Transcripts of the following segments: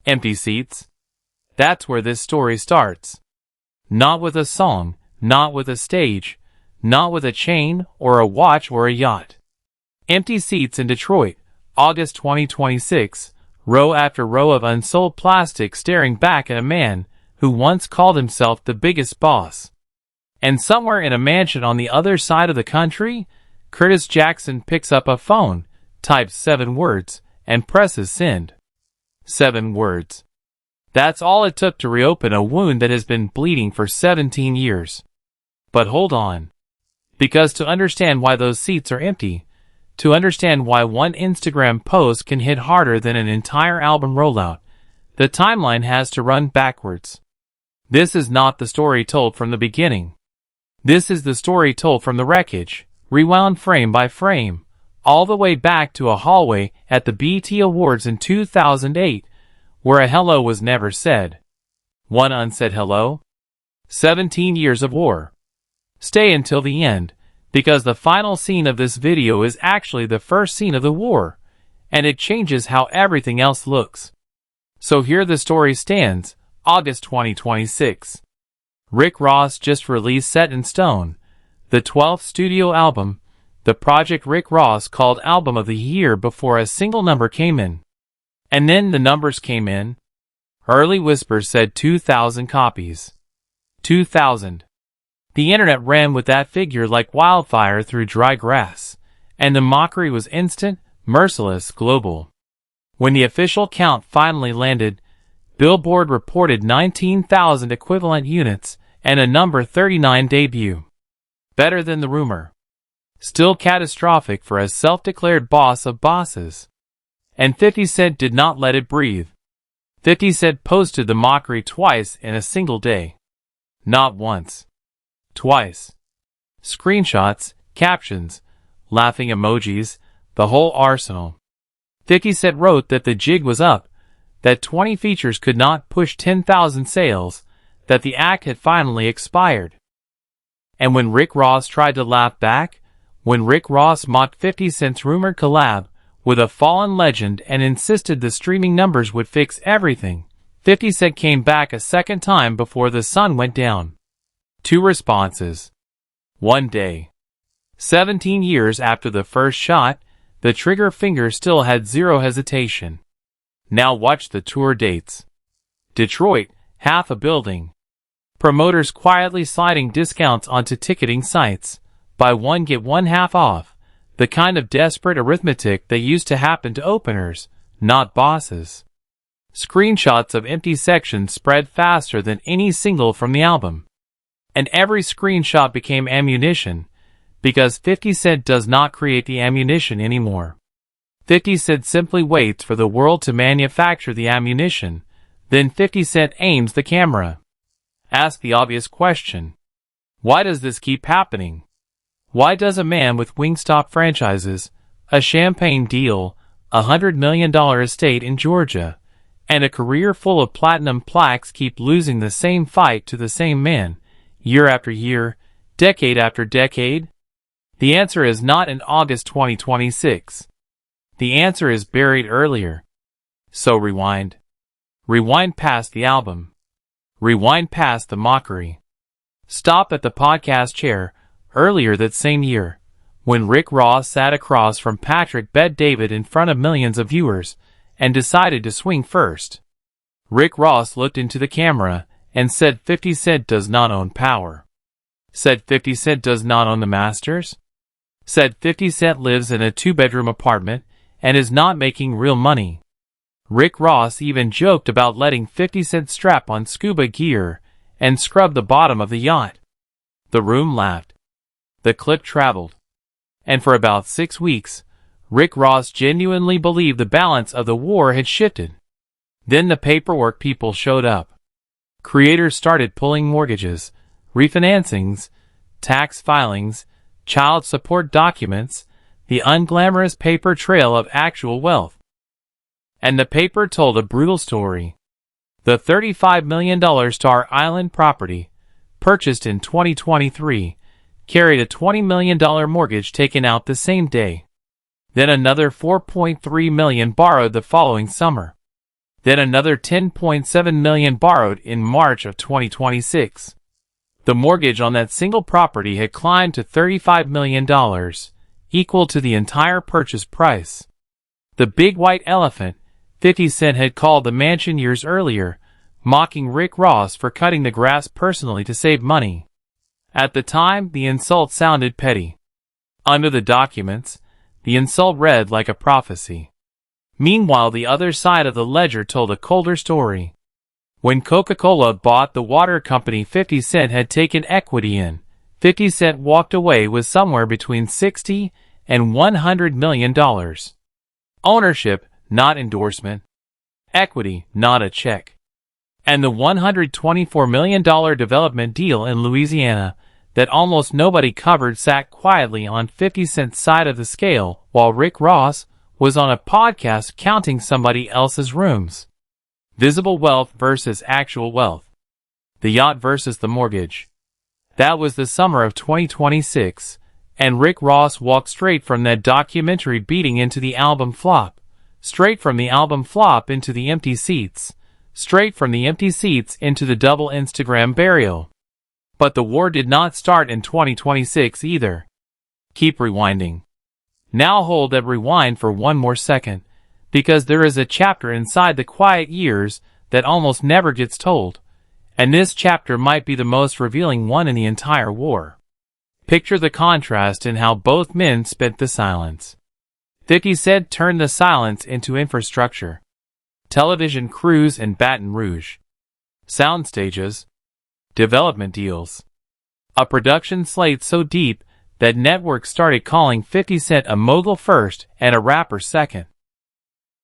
Empty seats? That's where this story starts. Not with a song, not with a stage, not with a chain or a watch or a yacht. Empty seats in Detroit, August 2026, row after row of unsold plastic staring back at a man who once called himself the biggest boss. And somewhere in a mansion on the other side of the country, Curtis Jackson picks up a phone, types 7 words, and presses send. 7 words. That's all it took to reopen a wound that has been bleeding for 17 years. But hold on. Because to understand why those seats are empty, to understand why one Instagram post can hit harder than an entire album rollout, the timeline has to run backwards. This is not the story told from the beginning. This is the story told from the wreckage, rewound frame by frame, all the way back to a hallway at the BET Awards in 2008, where a hello was never said. One unsaid hello? 17 years of war. Stay until the end, because the final scene of this video is actually the first scene of the war, and it changes how everything else looks. So here the story stands, August 2026. Rick Ross just released Set in Stone, the 12th studio album, the project Rick Ross called Album of the Year before a single number came in. And then the numbers came in. Early whispers said 2,000 copies. 2,000. The internet ran with that figure like wildfire through dry grass, and the mockery was instant, merciless, global. When the official count finally landed, Billboard reported 19,000 equivalent units and a number 39 debut. Better than the rumor. Still catastrophic for a self-declared boss of bosses. And 50 Cent did not let it breathe. 50 Cent posted the mockery twice in a single day. Not once. Twice. Screenshots, captions, laughing emojis, the whole arsenal. 50 Cent wrote that the jig was up, that 20 features could not push 10,000 sales, that the act had finally expired. And when Rick Ross tried to laugh back, when Rick Ross mocked 50 Cent's rumored collab with a fallen legend and insisted the streaming numbers would fix everything, 50 Cent came back a second time before the sun went down. 2 responses. One day. 17 years after the first shot, the trigger finger still had zero hesitation. Now watch the tour dates. Detroit, half a building. Promoters quietly sliding discounts onto ticketing sites. Buy one get one half off. The kind of desperate arithmetic that used to happen to openers, not bosses. Screenshots of empty sections spread faster than any single from the album. And every screenshot became ammunition, because 50 Cent does not create the ammunition anymore. 50 Cent simply waits for the world to manufacture the ammunition, then 50 Cent aims the camera. Ask the obvious question. Why does this keep happening? Why does a man with Wingstop franchises, a champagne deal, a $100 million estate in Georgia, and a career full of platinum plaques keep losing the same fight to the same man, year after year, decade after decade? The answer is not in August 2026. The answer is buried earlier. So rewind. Rewind past the album. Rewind past the mockery. Stop at the podcast chair, earlier that same year, when Rick Ross sat across from Patrick Bet-David in front of millions of viewers, and decided to swing first. Rick Ross looked into the camera, and said 50 Cent does not own power. Said 50 Cent does not own the masters. Said 50 Cent lives in a 2-bedroom apartment, and is not making real money. Rick Ross even joked about letting 50 Cent strap on scuba gear, and scrub the bottom of the yacht. The room laughed. The clip traveled. And for about 6 weeks, Rick Ross genuinely believed the balance of the war had shifted. Then the paperwork people showed up. Creators started pulling mortgages, refinancings, tax filings, child support documents, the unglamorous paper trail of actual wealth. And the paper told a brutal story. The $35 million Star Island property, purchased in 2023, carried a $20 million mortgage taken out the same day. Then another $4.3 million borrowed the following summer. Then another $10.7 million borrowed in March of 2026. The mortgage on that single property had climbed to $35 million, equal to the entire purchase price. The big white elephant, 50 Cent had called the mansion years earlier, mocking Rick Ross for cutting the grass personally to save money. At the time, the insult sounded petty. Under the documents, the insult read like a prophecy. Meanwhile, the other side of the ledger told a colder story. When Coca-Cola bought the water company 50 Cent had taken equity in, 50 Cent walked away with somewhere between $60 and $100 million. Ownership, not endorsement. Equity, not a check. And the $124 million development deal in Louisiana that almost nobody covered sat quietly on 50 Cent's side of the scale while Rick Ross was on a podcast counting somebody else's rooms. Visible wealth versus actual wealth. The yacht versus the mortgage. That was the summer of 2026, and Rick Ross walked straight from that documentary beating into the album flop, straight from the album flop into the empty seats, straight from the empty seats into the double Instagram burial. But the war did not start in 2026 either. Keep rewinding. Now hold that rewind for one more second, because there is a chapter inside the quiet years that almost never gets told, and this chapter might be the most revealing one in the entire war. Picture the contrast in how both men spent the silence. 50 Cent turned the silence into infrastructure. Television crews in Baton Rouge. Sound stages. Development deals. A production slate so deep that networks started calling 50 Cent a mogul first and a rapper second.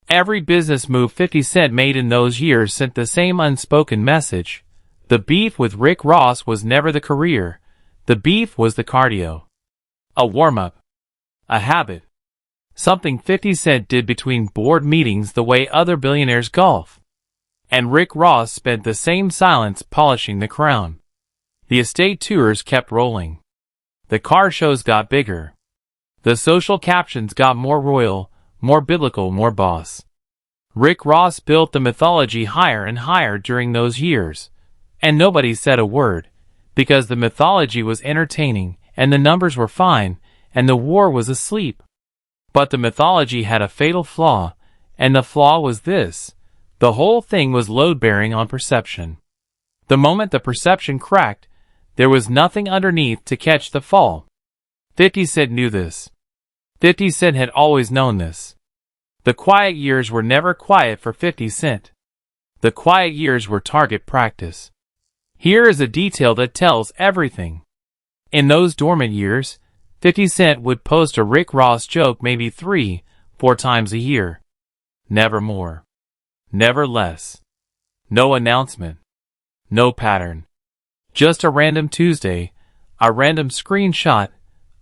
Every business move 50 Cent made in those years sent the same unspoken message. The beef with Rick Ross was never the career. The beef was the cardio. A warm-up. A habit. Something 50 Cent did between board meetings the way other billionaires golf. And Rick Ross spent the same silence polishing the crown. The estate tours kept rolling. The car shows got bigger. The social captions got more royal, more biblical, more boss. Rick Ross built the mythology higher and higher during those years, and nobody said a word, because the mythology was entertaining, and the numbers were fine, and the war was asleep. But the mythology had a fatal flaw, and the flaw was this: the whole thing was load-bearing on perception. The moment the perception cracked, there was nothing underneath to catch the fall. 50 Cent knew this. 50 Cent had always known this. The quiet years were never quiet for 50 Cent. The quiet years were target practice. Here is a detail that tells everything. In those dormant years, 50 Cent would post a Rick Ross joke maybe 3-4 times a year. Never more. Never less. No announcement. No pattern. Just a random Tuesday, a random screenshot,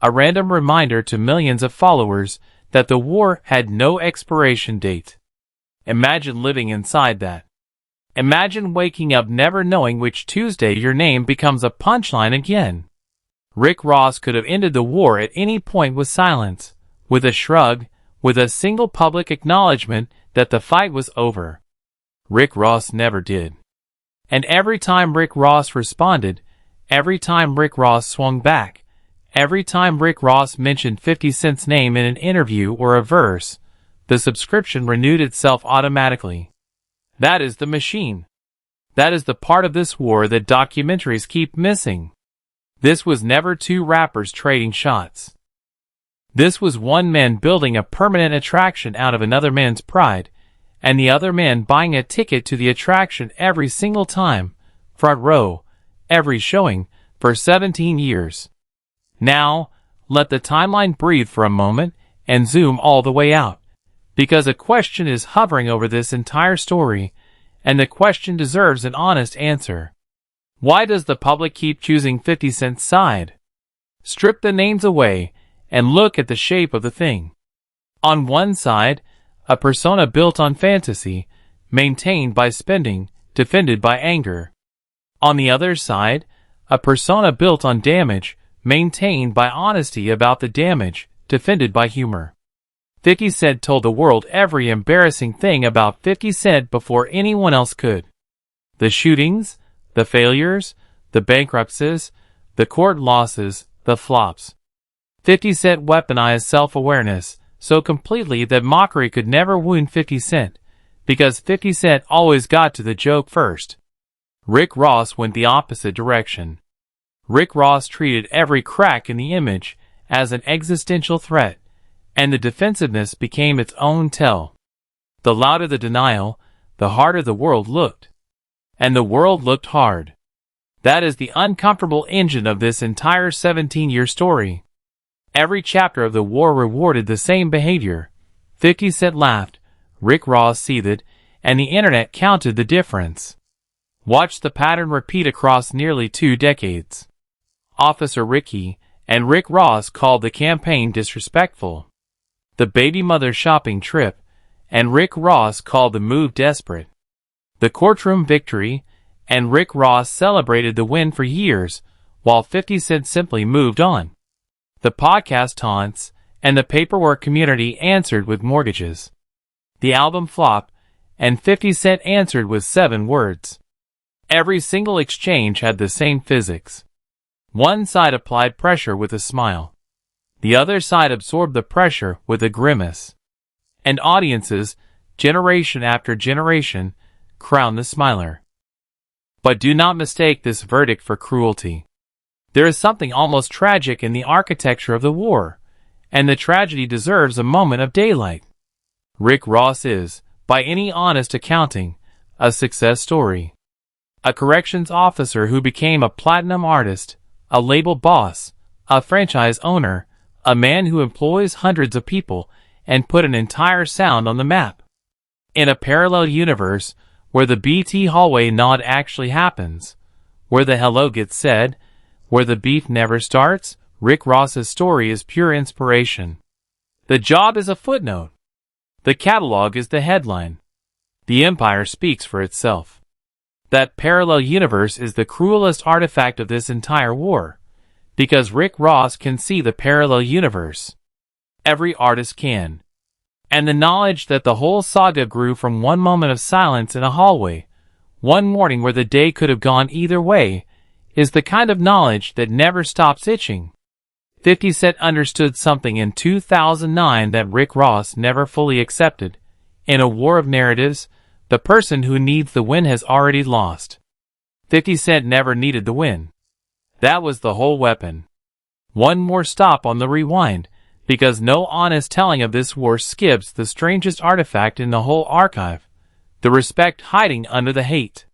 a random reminder to millions of followers that the war had no expiration date. Imagine living inside that. Imagine waking up never knowing which Tuesday your name becomes a punchline again. Rick Ross could have ended the war at any point with silence, with a shrug, with a single public acknowledgement that the fight was over. Rick Ross never did. And every time Rick Ross responded, every time Rick Ross swung back, every time Rick Ross mentioned 50 Cent's name in an interview or a verse, the subscription renewed itself automatically. That is the machine. That is the part of this war that documentaries keep missing. This was never two rappers trading shots. This was one man building a permanent attraction out of another man's pride, and the other man buying a ticket to the attraction every single time, front row, every showing, for 17 years. Now, let the timeline breathe for a moment and zoom all the way out, because a question is hovering over this entire story, and the question deserves an honest answer. Why does the public keep choosing 50 Cent's side? Strip the names away and look at the shape of the thing. On one side, a persona built on fantasy, maintained by spending, defended by anger. On the other side, a persona built on damage, maintained by honesty about the damage, defended by humor. 50 Cent told the world every embarrassing thing about 50 Cent before anyone else could. The shootings, the failures, the bankruptcies, the court losses, the flops. 50 Cent weaponized self-awareness so completely that mockery could never wound 50 Cent, because 50 Cent always got to the joke first. Rick Ross went the opposite direction. Rick Ross treated every crack in the image as an existential threat, and the defensiveness became its own tell. The louder the denial, the harder the world looked. And the world looked hard. That is the uncomfortable engine of this entire 17-year story. Every chapter of the war rewarded the same behavior. 50 Cent laughed, Rick Ross seethed, and the internet counted the difference. Watch the pattern repeat across nearly 2 decades. Officer Ricky and Rick Ross called the campaign disrespectful. The baby mother shopping trip, and Rick Ross called the move desperate. The courtroom victory, and Rick Ross celebrated the win for years, while 50 Cent simply moved on. The podcast taunts, and the paperwork community answered with mortgages. The album flop, and 50 Cent answered with 7 words. Every single exchange had the same physics. One side applied pressure with a smile. The other side absorbed the pressure with a grimace. And audiences, generation after generation, crowned the smiler. But do not mistake this verdict for cruelty. There is something almost tragic in the architecture of the war, and the tragedy deserves a moment of daylight. Rick Ross is, by any honest accounting, a success story. A corrections officer who became a platinum artist, a label boss, a franchise owner, a man who employs hundreds of people and put an entire sound on the map. In a parallel universe, where the BT hallway nod actually happens, where the hello gets said, where the beef never starts, Rick Ross's story is pure inspiration. The job is a footnote. The catalog is the headline. The empire speaks for itself. That parallel universe is the cruelest artifact of this entire war, because Rick Ross can see the parallel universe. Every artist can. And the knowledge that the whole saga grew from one moment of silence in a hallway, one morning where the day could have gone either way, is the kind of knowledge that never stops itching. 50 Cent understood something in 2009 that Rick Ross never fully accepted. In a war of narratives, the person who needs the win has already lost. 50 Cent never needed the win. That was the whole weapon. One more stop on the rewind, because no honest telling of this war skips the strangest artifact in the whole archive, the respect hiding under the hate.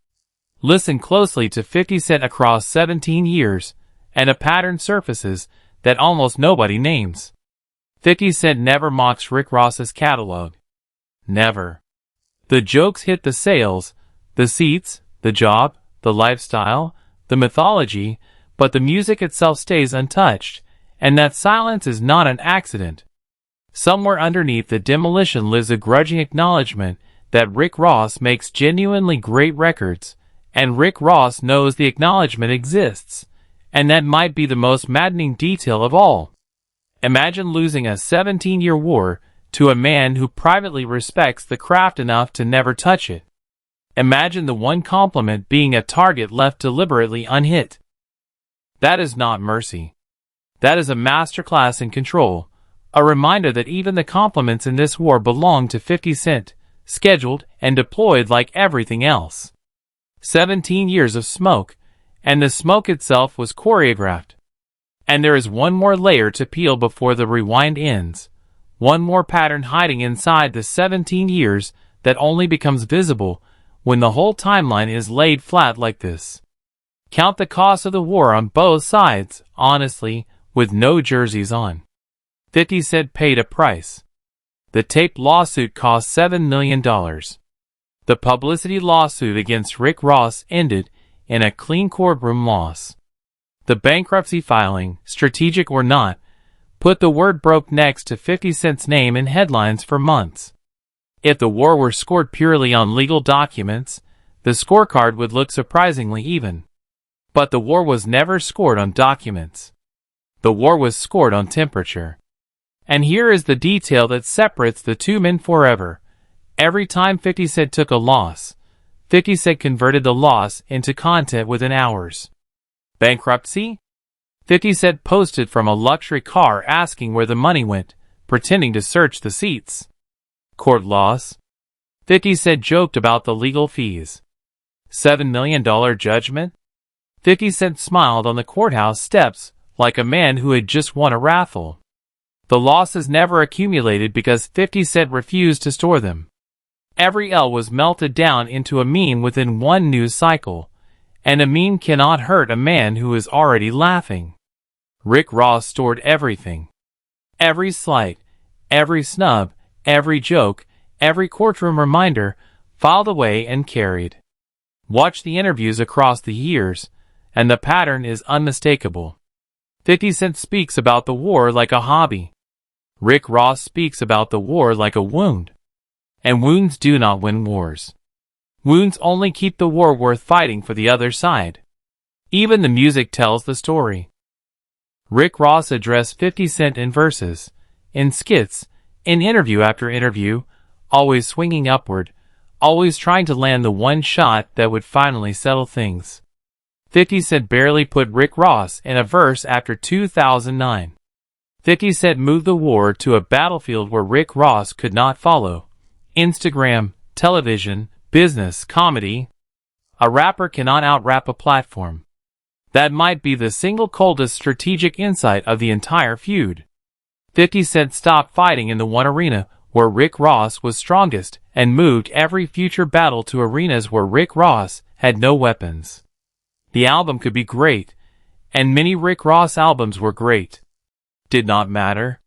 Listen closely to 50 Cent across 17 years, and a pattern surfaces that almost nobody names. 50 Cent never mocks Rick Ross's catalog. Never. The jokes hit the sales, the seats, the job, the lifestyle, the mythology, but the music itself stays untouched, and that silence is not an accident. Somewhere underneath the demolition lives a grudging acknowledgement that Rick Ross makes genuinely great records, and Rick Ross knows the acknowledgement exists, and that might be the most maddening detail of all. Imagine losing a 17-year war to a man who privately respects the craft enough to never touch it. Imagine the one compliment being a target left deliberately unhit. That is not mercy. That is a masterclass in control, a reminder that even the compliments in this war belong to 50 Cent, scheduled and deployed like everything else. 17 years of smoke, and the smoke itself was choreographed. And there is one more layer to peel before the rewind ends, one more pattern hiding inside the 17 years that only becomes visible when the whole timeline is laid flat like this. Count the cost of the war on both sides, honestly, with no jerseys on. 50 Cent paid a price. The tape lawsuit cost $7 million. The publicity lawsuit against Rick Ross ended in a clean courtroom loss. The bankruptcy filing, strategic or not, put the word broke next to 50 Cent's name in headlines for months. If the war were scored purely on legal documents, the scorecard would look surprisingly even. But the war was never scored on documents. The war was scored on temperature. And here is the detail that separates the two men forever. Every time 50 Cent took a loss, 50 Cent converted the loss into content within hours. Bankruptcy? 50 Cent posted from a luxury car asking where the money went, pretending to search the seats. Court loss? 50 Cent joked about the legal fees. $7 million judgment? 50 Cent smiled on the courthouse steps like a man who had just won a raffle. The losses never accumulated because 50 Cent refused to store them. Every L was melted down into a meme within one news cycle, and a meme cannot hurt a man who is already laughing. Rick Ross stored everything. Every slight, every snub, every joke, every courtroom reminder, filed away and carried. Watch the interviews across the years, and the pattern is unmistakable. 50 Cent speaks about the war like a hobby. Rick Ross speaks about the war like a wound. And wounds do not win wars. Wounds only keep the war worth fighting for the other side. Even the music tells the story. Rick Ross addressed 50 Cent in verses, in skits, in interview after interview, always swinging upward, always trying to land the one shot that would finally settle things. 50 Cent barely put Rick Ross in a verse after 2009. 50 Cent moved the war to a battlefield where Rick Ross could not follow. Instagram, television, business, comedy. A rapper cannot out-rap a platform. That might be the single coldest strategic insight of the entire feud. 50 Cent stopped fighting in the one arena where Rick Ross was strongest and moved every future battle to arenas where Rick Ross had no weapons. The album could be great, and many Rick Ross albums were great. Did not matter.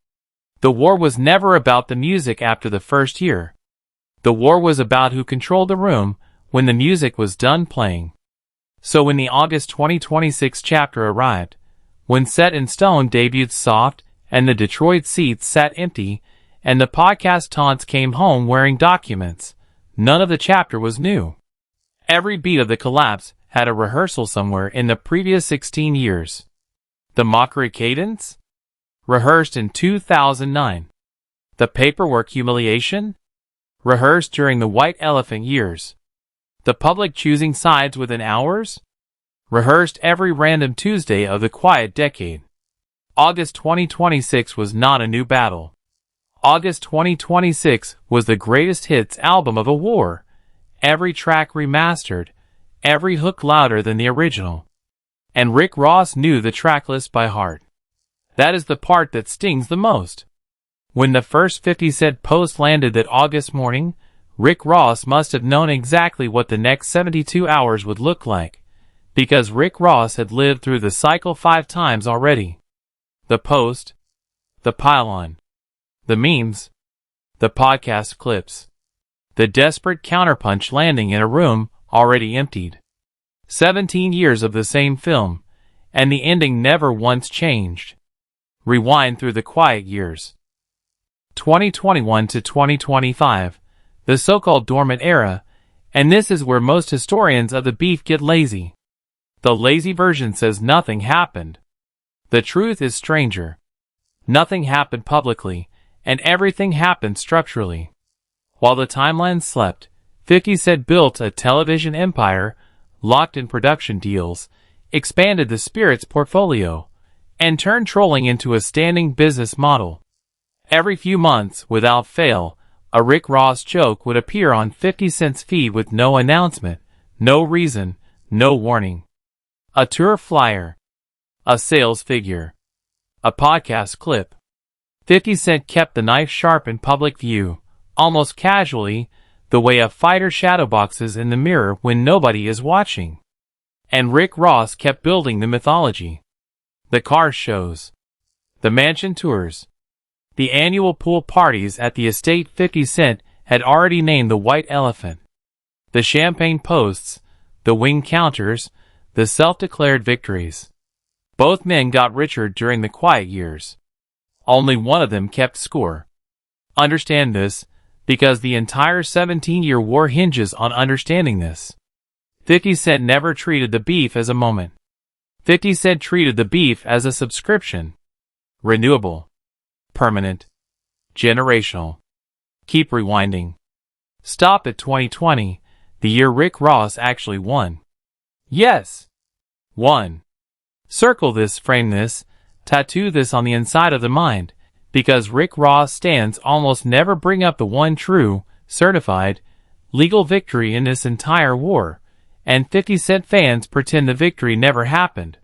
The war was never about the music after the first year. The war was about who controlled the room when the music was done playing. So when the August 2026 chapter arrived, when Set in Stone debuted soft and the Detroit seats sat empty and the podcast taunts came home wearing documents, none of the chapter was new. Every beat of the collapse had a rehearsal somewhere in the previous 16 years. The mockery cadence? Rehearsed in 2009. The paperwork humiliation? Rehearsed during the White Elephant years. The public choosing sides within hours? Rehearsed every random Tuesday of the quiet decade. August 2026 was not a new battle. August 2026 was the greatest hits album of a war. Every track remastered, every hook louder than the original. And Rick Ross knew the track list by heart. That is the part that stings the most. When the first 50 Cent post landed that August morning, Rick Ross must have known exactly what the next 72 hours would look like, because Rick Ross had lived through the cycle 5 times already. The post, the pile-on, the memes, the podcast clips, the desperate counterpunch landing in a room already emptied. 17 years of the same film, and the ending never once changed. Rewind through the quiet years. 2021 to 2025, the so-called dormant era, and this is where most historians of the beef get lazy. The lazy version says nothing happened. The truth is stranger. Nothing happened publicly, and everything happened structurally. While the timeline slept, 50 Cent built a television empire, locked in production deals, expanded the Spirits portfolio, and turned trolling into a standing business model. Every few months, without fail, a Rick Ross joke would appear on 50 Cent's feed with no announcement, no reason, no warning. A tour flyer. A sales figure. A podcast clip. 50 Cent kept the knife sharp in public view, almost casually, the way a fighter shadowboxes in the mirror when nobody is watching. And Rick Ross kept building the mythology. The car shows. The mansion tours. The annual pool parties at the estate 50 Cent had already named the White Elephant. The champagne posts, the wing counters, the self-declared victories. Both men got richer during the quiet years. Only one of them kept score. Understand this, because the entire 17-year war hinges on understanding this. 50 Cent never treated the beef as a moment. 50 Cent treated the beef as a subscription. Renewable. Permanent. Generational. Keep rewinding. Stop at 2020, the year Rick Ross actually won. Yes. Won. Circle this, frame this, tattoo this on the inside of the mind, because Rick Ross stands almost never bring up the one true, certified, legal victory in this entire war, and 50 Cent fans pretend the victory never happened.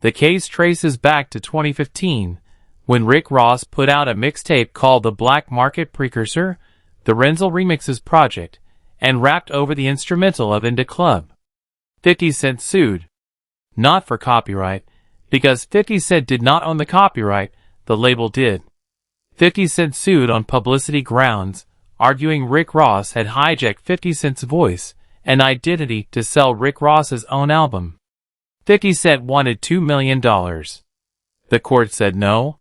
The case traces back to 2015, when Rick Ross put out a mixtape called The Black Market Precursor, the Renzel Remixes Project, and rapped over the instrumental of Into Club. 50 Cent sued. Not for copyright, because 50 Cent did not own the copyright, the label did. 50 Cent sued on publicity grounds, arguing Rick Ross had hijacked 50 Cent's voice and identity to sell Rick Ross's own album. 50 Cent wanted $2 million. The court said no.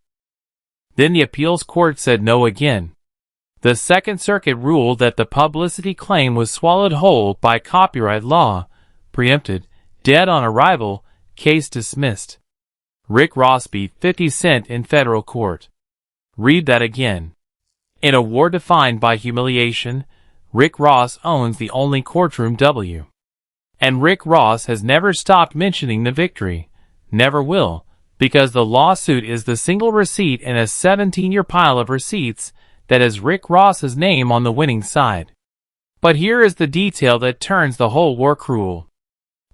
Then the appeals court said no again. The Second Circuit ruled that the publicity claim was swallowed whole by copyright law, preempted, dead on arrival, case dismissed. Rick Ross beat 50 Cent in federal court. Read that again. In a war defined by humiliation, Rick Ross owns the only courtroom W. And Rick Ross has never stopped mentioning the victory. Never will, because the lawsuit is the single receipt in a 17-year pile of receipts that has Rick Ross's name on the winning side. But here is the detail that turns the whole war cruel.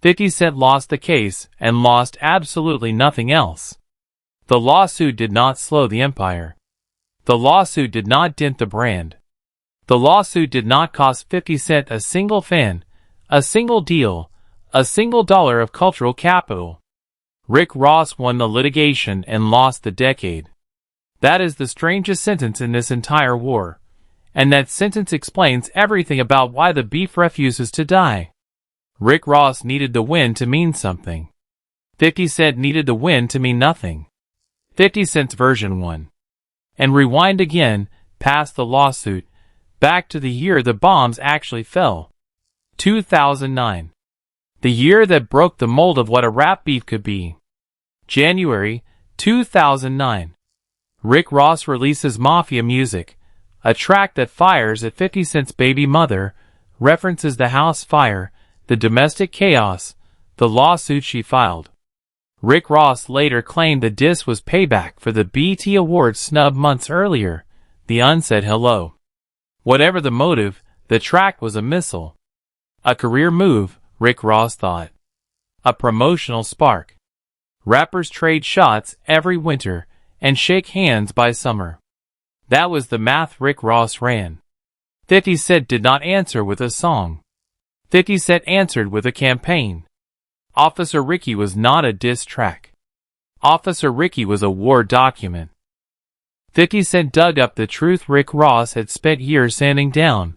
50 Cent lost the case and lost absolutely nothing else. The lawsuit did not slow the empire. The lawsuit did not dent the brand. The lawsuit did not cost 50 Cent a single fan, a single deal, a single dollar of cultural capital. Rick Ross won the litigation and lost the decade. That is the strangest sentence in this entire war. And that sentence explains everything about why the beef refuses to die. Rick Ross needed the win to mean something. 50 Cent needed the win to mean nothing. 50 Cent's version won. And rewind again, past the lawsuit, back to the year the bombs actually fell. 2009. The year that broke the mold of what a rap beef could be. January 2009. Rick Ross releases Mafia Music, a track that fires at 50 Cent's baby mother, references the house fire, the domestic chaos, the lawsuit she filed. Rick Ross later claimed the diss was payback for the BET Awards snub months earlier, the unsaid hello. Whatever the motive, the track was a missile. A career move, Rick Ross thought. A promotional spark. Rappers trade shots every winter and shake hands by summer. That was the math Rick Ross ran. 50 Cent did not answer with a song. 50 Cent answered with a campaign. Officer Ricky was not a diss track. Officer Ricky was a war document. 50 Cent dug up the truth Rick Ross had spent years sanding down,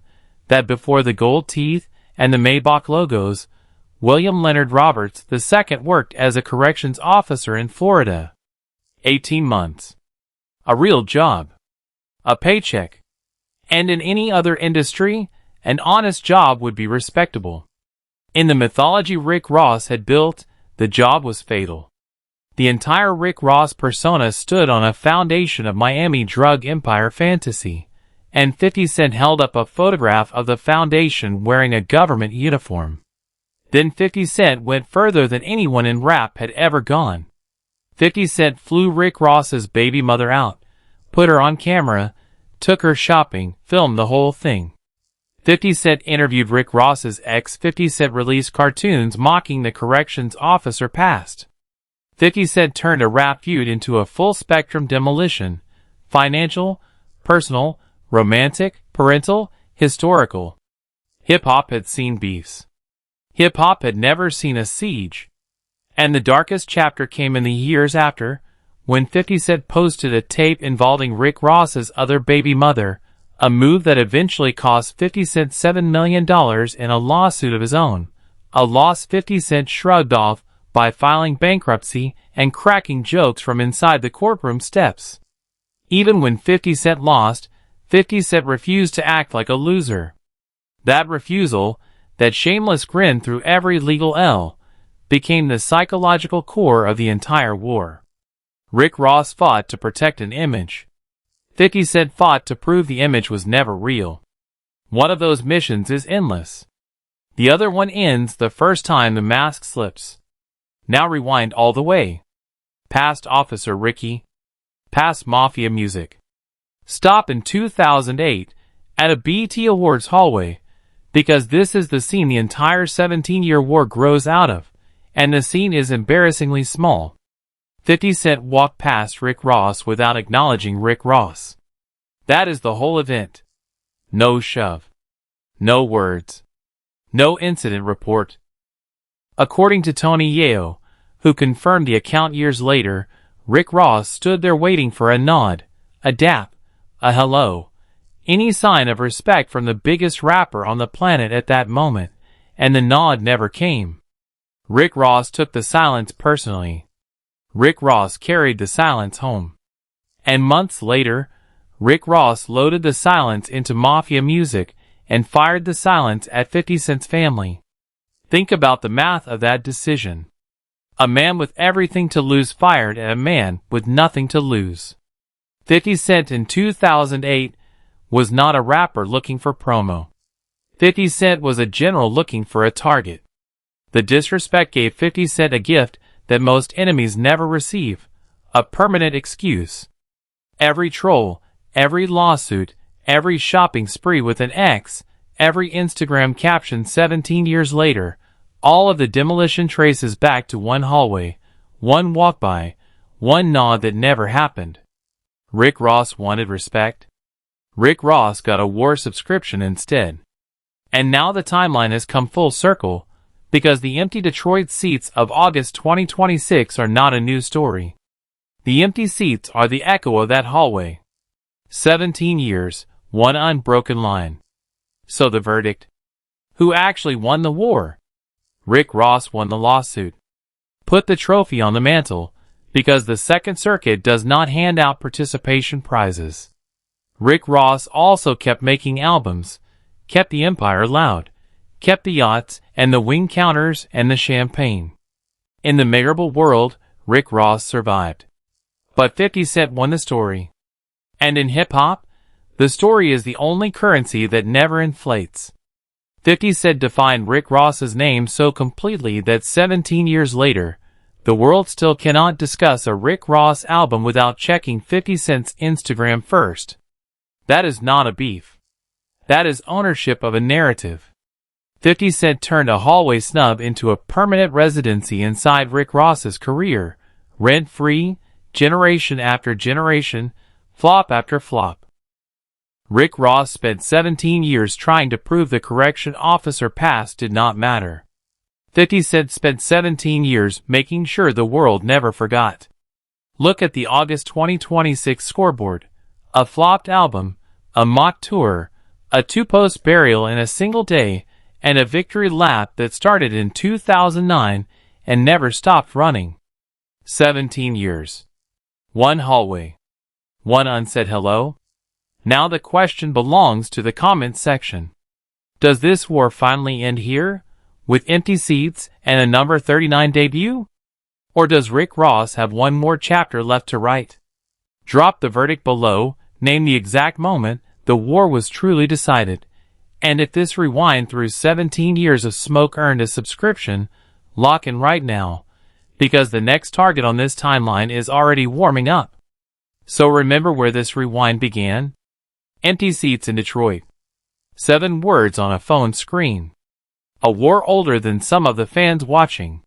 that before the gold teeth and the Maybach logos, William Leonard Roberts II worked as a corrections officer in Florida. 18 months. A real job. A paycheck. And in any other industry, an honest job would be respectable. In the mythology Rick Ross had built, the job was fatal. The entire Rick Ross persona stood on a foundation of Miami drug empire fantasy, and 50 Cent held up a photograph of the foundation wearing a government uniform. Then 50 Cent went further than anyone in rap had ever gone. 50 Cent flew Rick Ross's baby mother out, put her on camera, took her shopping, filmed the whole thing. 50 Cent interviewed Rick Ross's ex. 50 Cent released cartoons mocking the corrections officer past. 50 Cent turned a rap feud into a full-spectrum demolition, financial, personal, romantic, parental, historical. Hip-hop had seen beefs. Hip-hop had never seen a siege. And the darkest chapter came in the years after, when 50 Cent posted a tape involving Rick Ross's other baby mother, a move that eventually cost 50 Cent $7 million in a lawsuit of his own, a loss 50 Cent shrugged off by filing bankruptcy and cracking jokes from inside the courtroom steps. Even when 50 Cent lost, 50 Cent refused to act like a loser. That refusal, that shameless grin through every legal L, became the psychological core of the entire war. Rick Ross fought to protect an image. 50 Cent fought to prove the image was never real. One of those missions is endless. The other one ends the first time the mask slips. Now rewind all the way. Past Officer Ricky. Past Mafia music. Stop in 2008 at a BET Awards hallway, because this is the scene the entire 17-year war grows out of, and the scene is embarrassingly small. 50 Cent walked past Rick Ross without acknowledging Rick Ross. That is the whole event. No shove. No words. No incident report. According to Tony Yeo, who confirmed the account years later, Rick Ross stood there waiting for a nod, a dap, a hello, any sign of respect from the biggest rapper on the planet at that moment, and the nod never came. Rick Ross took the silence personally. Rick Ross carried the silence home. And months later, Rick Ross loaded the silence into Mafia music and fired the silence at 50 Cent's family. Think about the math of that decision. A man with everything to lose fired at a man with nothing to lose. 50 Cent in 2008 was not a rapper looking for promo. 50 Cent was a general looking for a target. The disrespect gave 50 Cent a gift that most enemies never receive, a permanent excuse. Every troll, every lawsuit, every shopping spree with an X, every Instagram caption 17 years later, all of the demolition traces back to one hallway, one walk by, one nod that never happened. Rick Ross wanted respect. Rick Ross got a war subscription instead. And now the timeline has come full circle, because the empty Detroit seats of August 2026 are not a new story. The empty seats are the echo of that hallway. 17 years, one unbroken line. So the verdict? Who actually won the war? Rick Ross won the lawsuit. Put the trophy on the mantle, because the Second Circuit does not hand out participation prizes. Rick Ross also kept making albums, kept the empire loud, kept the yachts and the wing counters and the champagne. In the miserable world, Rick Ross survived. But 50 Cent won the story. And in hip-hop, the story is the only currency that never inflates. 50 Cent defined Rick Ross's name so completely that 17 years later, the world still cannot discuss a Rick Ross album without checking 50 Cent's Instagram first. That is not a beef. That is ownership of a narrative. 50 Cent turned a hallway snub into a permanent residency inside Rick Ross's career, rent-free, generation after generation, flop after flop. Rick Ross spent 17 years trying to prove the correction officer past did not matter. 50 Cent spent 17 years making sure the world never forgot. Look at the August 2026 scoreboard. A flopped album, a mock tour, a two-post burial in a single day, and a victory lap that started in 2009 and never stopped running. 17 years. One hallway. One unsaid hello. Now the question belongs to the comments section. Does this war finally end here, with empty seats and a number 39 debut? Or does Rick Ross have one more chapter left to write? Drop the verdict below, name the exact moment the war was truly decided, and if this rewind through 17 years of smoke earned a subscription, lock in right now, because the next target on this timeline is already warming up. So remember where this rewind began? Empty seats in Detroit. 7 words on a phone screen. A war older than some of the fans watching.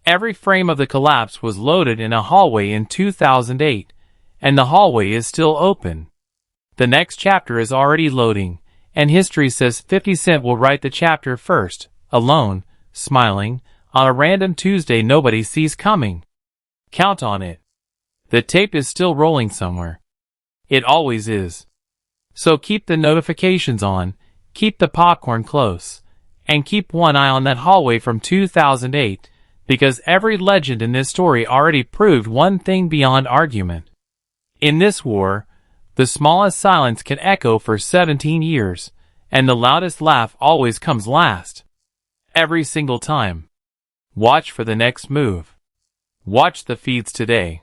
Every frame of the collapse was loaded in a hallway in 2008, and the hallway is still open. The next chapter is already loading, and history says 50 Cent will write the chapter first, alone, smiling, on a random Tuesday nobody sees coming. Count on it. The tape is still rolling somewhere. It always is. So keep the notifications on, keep the popcorn close, and keep one eye on that hallway from 2008, because every legend in this story already proved one thing beyond argument. In this war, the smallest silence can echo for 17 years, and the loudest laugh always comes last. Every single time. Watch for the next move. Watch the feeds today.